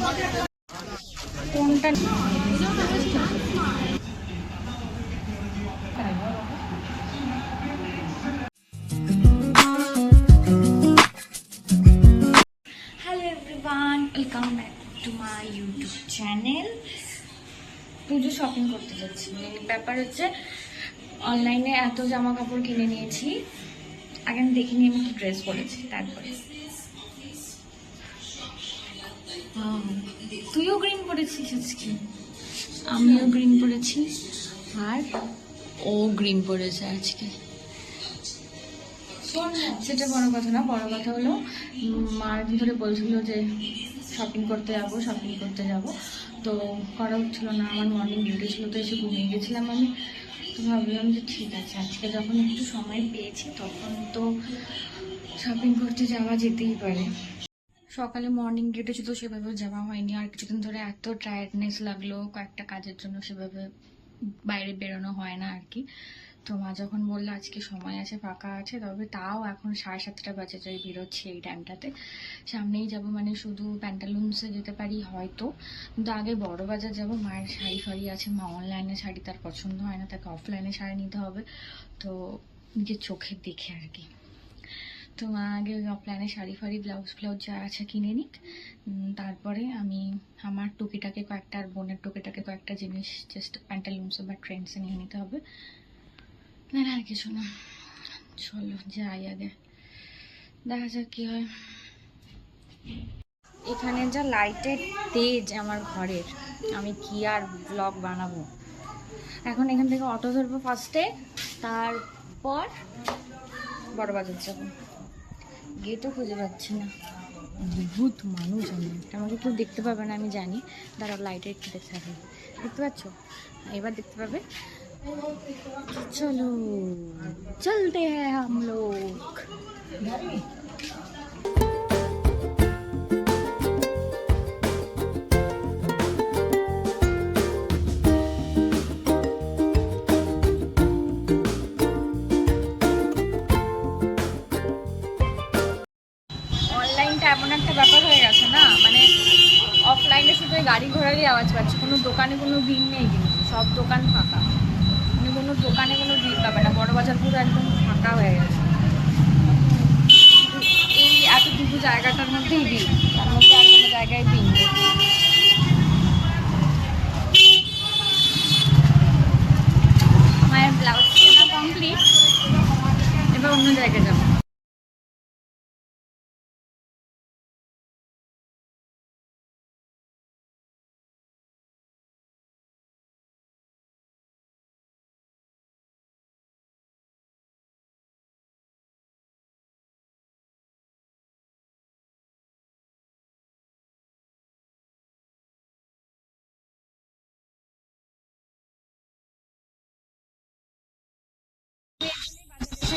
কোনটা hello everyone, welcome back to my YouTube channel. Puja shopping করতে যাচ্ছি। ব্যাপার হচ্ছে অনলাইনে এত জামা কাপড় কিনে নিয়েছি, আগে আমি দেখিনি আমি কি ড্রেস পরেছি। তারপরে তুইও গ্রিন পরেছিস আজকে, আমিও গ্রিন পরেছি, আর ও গ্রিন পরেছে আজকে। সেটা বড় কথা না, বড় কথা হলো মার ধরে বলছিল যে শপিং করতে যাব, তো করা হচ্ছিল না। আমার মর্নিং ডিউটি ছিল, তো এসে ঘুমিয়ে গেছিলাম আমি। তো ভাবলাম যে ঠিক আছে, আজকে যখন একটু সময় পেয়েছি তখন তো শপিং করতে যাওয়া যেতেই পারে। সকালে মর্নিং ডিউটি ছিল, সেভাবে যাওয়া হয়নি। আর কিছুদিন ধরে এত টায়ার্ডনেস লাগলো, কয়েকটা কাজের জন্য সেভাবে বাইরে বেরোনো হয় না আর কি। তো মা যখন বললো আজকে সময় আছে, ফাঁকা আছে, তবে তাও এখন 7:30 বাজে যাই বেরোচ্ছি এই টাইমটাতে। সামনেই যাব, মানে শুধু প্যান্টালুন্সে যেতে পারি হয়তো, কিন্তু আগে বড় বাজার যাব। মায়ের শাড়ি ফাড়ি আছে, মা অনলাইনে শাড়ি তার পছন্দ হয় না, তাকে অফলাইনে শাড়ি নিতে হবে। তো নিজের চোখে দেখে আর কি। তো মা আগে অফলাইনে শাড়ি ফাড়ি ব্লাউজ ফ্লাউজ যা আছে কিনে নিক, তারপরে আমি আমার টুকিটাকে কয়েকটা, আর বোনের টুকিটাকে কয়েকটা জিনিস জাস্ট প্যান্টালুন্সে বা ট্রেন্ডসে নিয়ে নিতে হবে। না আর কিছু না, চলো যাই আগে, দেখা যাক কি হয়। এখানে যা লাইটের তেজ আমার ঘরের, আমি কি আর ব্লগ বানাবো। এখন এখান থেকে অটো ধরবো ফার্স্টে, তারপর বড় বাজার যাবো। গেটও খুঁজে পাচ্ছি না, বহুত মানুষ। আমাকে কেউ দেখতে পাবে না আমি জানি, দাঁড়াও লাইটে একটু দেখতে হবে। দেখতে পাচ্ছ? এবার দেখতে পাবে। চলো চলতে হ্যাঁ হাম লোগ। অনলাইনটা এমন একটা ব্যাপার হয়ে গেছে না, মানে অফলাইনে শুধু গাড়ি ঘোড়ারই আওয়াজ পাচ্ছে, কোনো দোকানে কোনো ভিড় নেই, কিন্তু সব দোকান ফাঁকা, মানে কোনো দোকানে কোনো ভিড় পাবে না। বড় বাজার পুরো একদম ফাঁকা হয়ে গেছে। এই এতটুকু জায়গাটার মধ্যেই ভিড়, তার মধ্যে আর কোনো জায়গায় ভিড় নেই। মায়ের ব্লাউজ কেনা কমপ্লিট, এবার অন্য জায়গায় যাবো।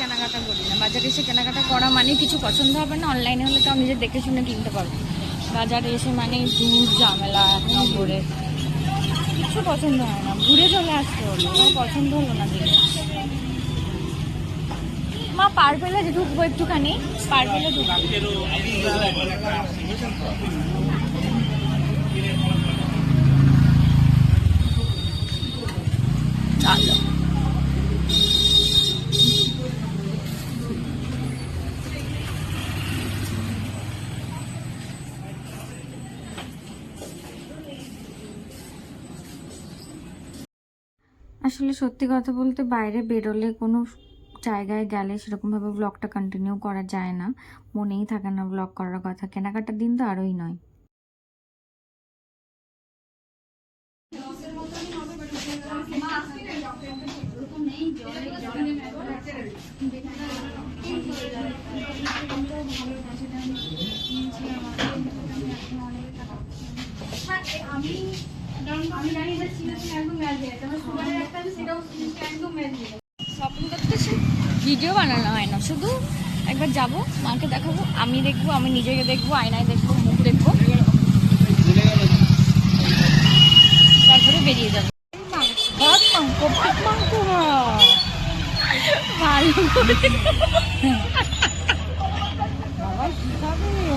কেনাকাটা করি না, বাজারে এসে কেনাকাটা করা মানে কিছু পছন্দ হবে না। অনলাইনে হলে তো আমি নিজে দেখে শুনে কিনতে পারবো, বাজারে এসে মানে দূর ঝামেলা ঘুরে, কিছু পছন্দ হয় না। ঘুরে চলে আসতে হলো, আমার পছন্দ হলো না জিনিস। মা পার্পেলে ঢুকবো একটুখানি, পার্পেলে ঢুকবো। চলো আসলে সত্যি কথা বলতে বাইরে বেরোলে, কোনো জায়গায় গেলে সেরকমভাবে ব্লগটা কন্টিনিউ করা যায় না, মনেই থাকে না ব্লগ করার কথা। কেনাকাটার দিন তো আরোই নয়। শপিং করতে ভিডিও বানানো হয় না, শুধু একবার যাবো, মাকে দেখাবো, আমি দেখবো, আমি নিজেকে দেখবো, আয়নায় দেখবো, মুখ দেখবো, তারপরে বেরিয়ে যাবো।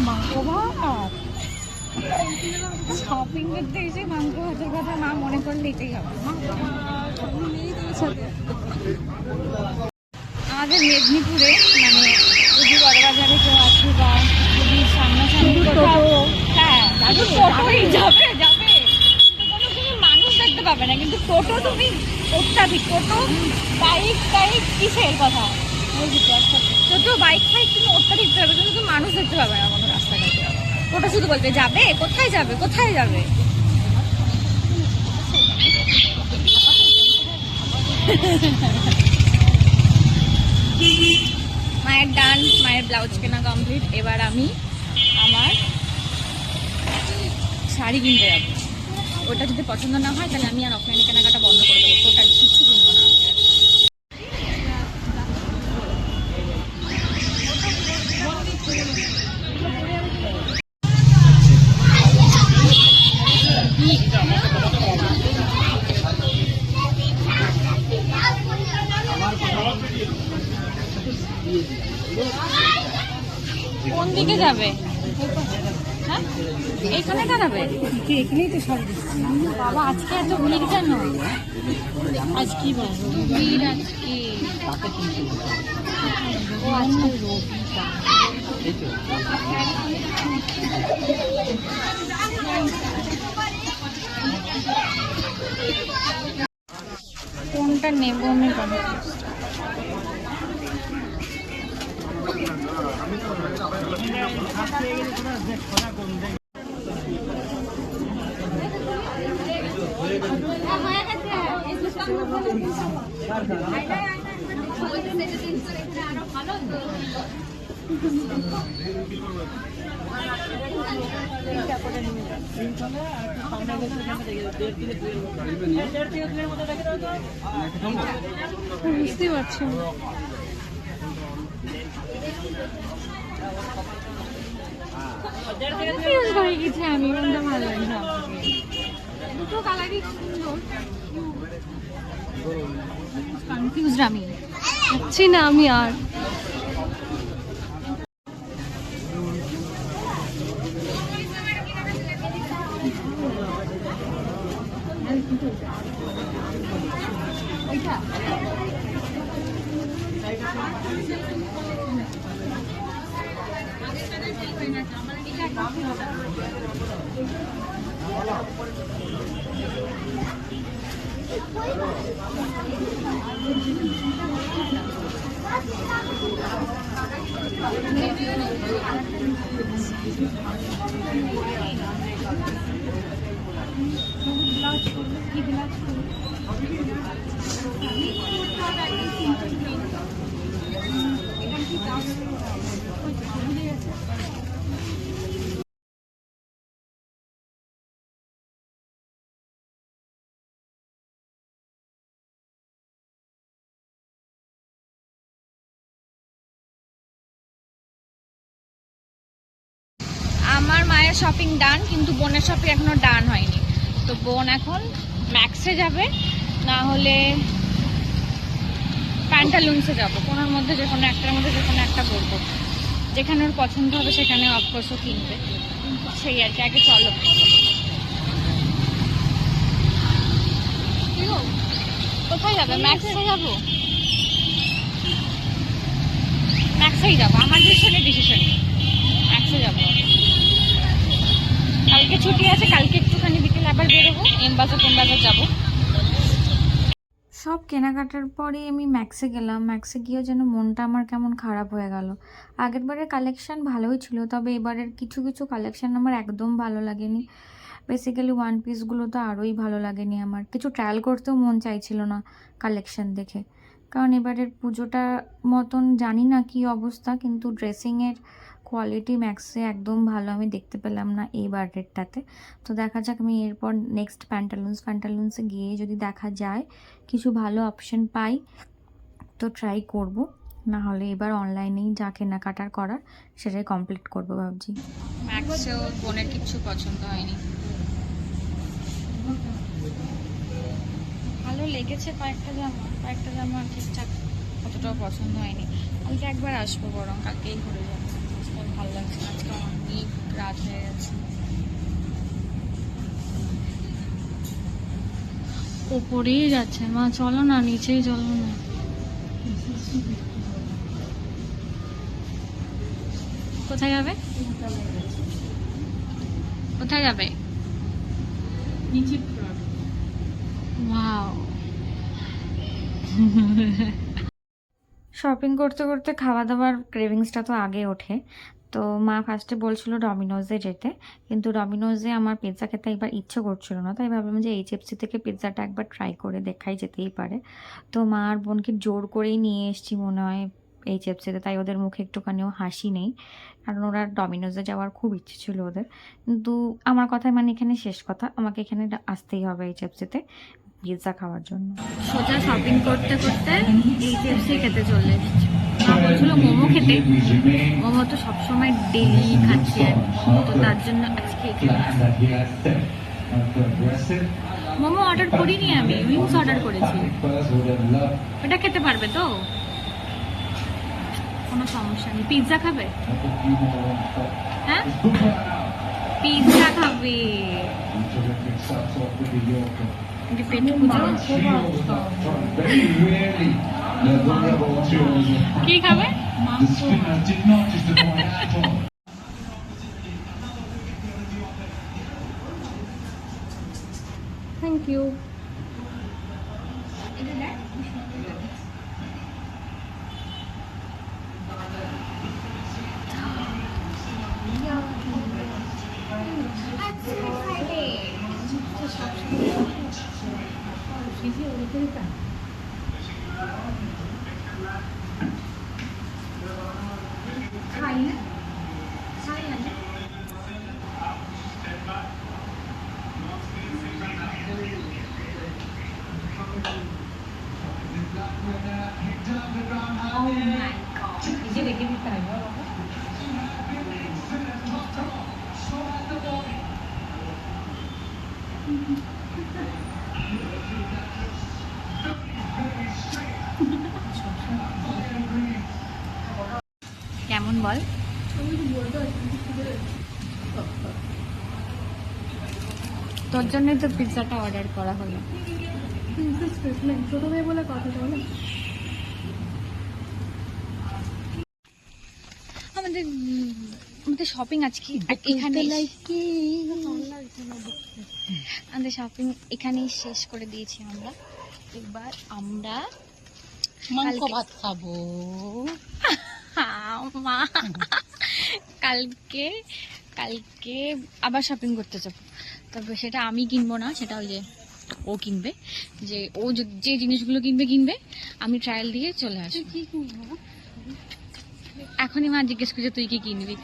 মাংস ভাত শপিং করতে এসে মাংস ভাতের কথা মা মনে করলে এটাই হবে। আমাদের মেদিনীপুরে মানে যদি বড়বাজারে কেউ আছে বা যদি সামনাসামনি কোথাও, হ্যাঁ টোটোই যাবে যাবে, কোনো তুমি মানুষ দেখতে পাবে না, কিন্তু টোটো তুমি অত্যাধিক, টোটো বাইক টাইক কিসের কথা টোটো বাইক ফাইক তুমি অত্যাধিক দেখতে পাবে, কিন্তু তুমি মানুষ দেখতে পাবে না কোনো রাস্তাঘাটে। টোটো শুধু বলবে যাবে, কোথায় যাবে কোথায় যাবে। মায়ের ডান, মায়ের ব্লাউজ কেনা কমপ্লিট। এবার আমি আমার শাড়ি কিনতে যাবো। ওটা যদি পছন্দ না হয় তাহলে আমি আর অফলাইনে কেনাকাটা বন্ধ করে দেবো, টোটালি কিচ্ছু কিনবো না আমি আর। কোন দিকে যাবে? হ্যাঁ এইখানে দাঁড়াবে, এখানেই তো সব বাবা। আজকে এত ভিড় কেন? আজ কি ভিড় আজকে? ও আজকে কোনটা নেব আমি? বুঝতে পারছি আমি কোনটা ভালো লাগে। দুটো কালারই কনফিউজড আমি, বুঝছি না আমি আর। আমার মায়ের শপিং ডান, কিন্তু বোনের শপিং এখনো ডান হয়নি। তো বোন এখন ম্যাক্সে যাবে, না হলে প্যান্টালুন্সে যাবো। কোনোর মধ্যে যে কোনো একটার মধ্যে যে কোনো একটা করবো, যেখানে ওর পছন্দ হবে সেখানে অফকোর্সও কিনবে। সেই আর কি। আগে চলো, কোথায় যাবে? ম্যাক্সে যাবো, ম্যাক্সেই যাবো। আমার ডিসিশন ম্যাক্সে যাবো। কালকে ছুটি আছে, কালকে একটুখানি বিকেলে আবার বেরোবো, এমবাজার টেমবাজার যাবো। সব কেনাকাটার পরে আমি ম্যাক্সে গেলাম। ম্যাক্সে গিয়েও যেন মনটা আমার কেমন খারাপ হয়ে গেল। আগের বারের কালেকশান ভালোই ছিল, তবে এবারের কিছু কিছু কালেকশান আমার একদম ভালো লাগেনি। বেসিক্যালি ওয়ান পিসগুলো তো আরোই ভালো লাগেনি আমার। কিছু ট্রায়াল করতেও মন চাইছিল না কালেকশান দেখে, কারণ এবারের পুজোটা মতন জানি না কি অবস্থা, কিন্তু ড্রেসিংয়ের কোয়ালিটি ম্যাক্সে একদম ভালো আমি দেখতে পেলাম না এইবারেরটাতে। তো দেখা যাক, আমি এরপর নেক্সট প্যান্টালুন্সে গিয়ে যদি দেখা যায় কিছু ভালো অপশন পাই তো ট্রাই করব, না হলে এবার অনলাইনেই যা কেনাকাটার করার সেটাই কমপ্লিট করবো ভাবছি। ম্যাক্সেও বোনের কিছু পছন্দ হয়নি, ভালো লেগেছে কয়েকটা জামা ঠিকঠাক অতটাও পছন্দ হয়নি। কালকে একবার আসবো, বরং কালকেই ঘুরে যাবো। ভালো লাগছে, আজকে অনেক রাত হয়ে গেছে। ওপরেই যাচ্ছে মা, চলো না নিচেই চলো না। কোথায় যাবে? কোথায় যাবে? ওয়াও। শপিং করতে করতে খাওয়া দাওয়ার ক্রেভিংসটা তো আগে ওঠে। তো মা ফার্স্টে বলছিল ডমিনোজে যেতে, কিন্তু ডমিনোজে আমার পিৎজা খেতে একবার ইচ্ছে করছিল না, তাই ভাবলাম যে এইচএফসি থেকে পিৎজাটা একবার ট্রাই করে দেখাই যেতেই পারে। তো মা আর বোনকে জোর করেই নিয়ে এসেছি মনে হয় এইচএফসিতে, তাই ওদের মুখে একটুখানিও হাসি নেই, কারণ ওরা ডমিনোজে যাওয়ার খুব ইচ্ছে ছিল ওদের। কিন্তু আমার কথায় মানে এখানে শেষ কথা, আমাকে এখানে আসতেই হবে এইচএফসিতে পিৎজা খাওয়ার জন্য। সোজা শপিং করতে করতে এইচএফসি খেতে চলে এসেছি। মা বলছিল মোমো খেতে, মোমো তো সবসময় ডেলি খাচ্ছি আমি, তো তার জন্য আজকে মোমো অর্ডার করিনি, আমি উইংস অর্ডার করেছি। এটা খেতে পারবে তো? কোনো সমস্যা নেই। পিৎজা খাবে? হ্যাঁ, পিৎজা খাবে। পেট পুজো কি খাবে? Thank you. কেমন বল? তোর জন্যই তো পিৎজাটা অর্ডার করা হলো। ছোট মেয়ে বলে কথা বলে। আমাদের আমাদের শপিং আজকে এখানে, আমাদের শপিং এখানেই শেষ করে দিয়েছি আমরা। এবার আমরা মাংস ভাত খাবো। মা কালকে কালকে আবার শপিং করতে যাবো, তবে সেটা আমি কিনবো না, সেটা ওই যে ও কিনবে। যে ও যে জিনিসগুলো কিনবে আমি ট্রায়াল দিয়ে চলে আসবো। কি কিনবো এখনই মা জিজ্ঞেস করছে তুই কি কিনবি।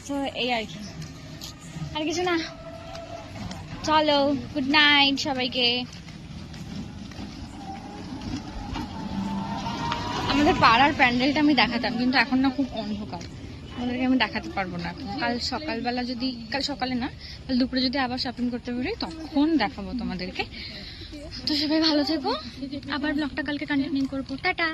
তো এই আর কি, আর কিছু না। চলো, গুড নাইট সবাইকে। আমাদের পাড়ার প্যান্ডেলটা আমি দেখাতাম, কিন্তু এখন না খুব অন্ধকার, আমাদেরকে আমি দেখাতে পারবো না। কাল সকালবেলা যদি, কাল সকালে না, কাল দুপুরে যদি আবার শপিং করতে পারি তখন দেখাবো তোমাদেরকে। তো সবাই ভালো থেকো, আবার ব্লগটা কালকে কন্টিনিউ করবো। টাটা।